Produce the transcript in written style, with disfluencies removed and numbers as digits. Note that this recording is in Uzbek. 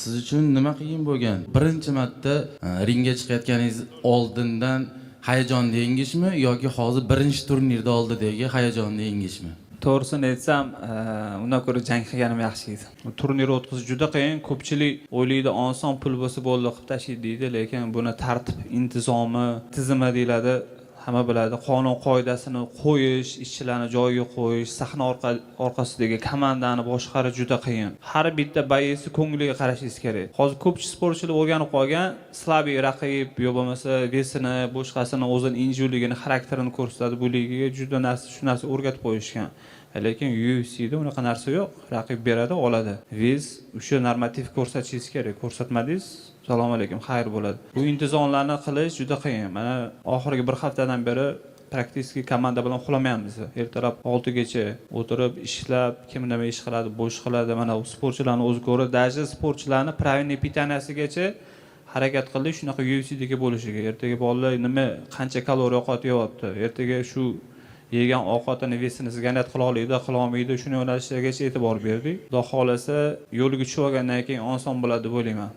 Siz uchun nima qiyin bo'lgan? Birinchi marta ringga chiqayotganingiz oldindan hayajonli yengishmi yoki hozir birinchi turnirda oldidagi hayajonli yengishmi? To'g'risini aytsam, undan ko'ra jang qilganim yaxshi edi. Turnir o'tkazish juda qiyin. Ko'pchilik o'ylaydi, oson pul bo'lsa bo'ldi qilib tashlaydi deydi, lekin buni tartib, intizomi, tizimi deyiladi. Hamma biladi, qonun qoidasini qo'yish, ishchilarni joyiga qo'yish, sahna orqasidagi komandani boshqarish juda qiyin. Har bitta bayisi ko'ngliga qarashingiz kerak. Hozir ko'pchilik sportchilar o'rganib qolgan, slabiy raqib yo bo'lmasa vesini, boshqasini o'zining injurligini, xarakterini ko'rsatadi. Bu ligiga juda shu narsa o'rgatib qo'yishgan. Lekin UFC'da unaqa narsa yo'q. Raqib beradi, oladi. Vez o'sha normativ ko'rsatishingiz kerak. Ko'rsatmadingiz, Assalomu alaykum, xayr bo'ladi. Bu intizomlarni qilish juda qiyin. Mana oxirgi bir haftadan beri praktik komanda bilan uxlamayapmiz. Ertalab 6 gacha o'tirib, ishlab, kim nima ish qiladi, bo'sh qiladi. Mana u sportchilarni o'zi ko'rib, даже sportchilarni правильный питаниyasigagacha harakat qildik, shunaqa UFC'dagi bo'lishiga. Ertaga bolalar nima, qancha kaloriya ovqat yeyapti. Ertaga shu yegan ovqatini vesini ziganat qila oladi, qila olmaydi, shuni yo'nalishlargacha e'tibor berdik. Xudo xolasa, yo'lga tushib olgandan keyin oson bo'ladi deb o'ylayman.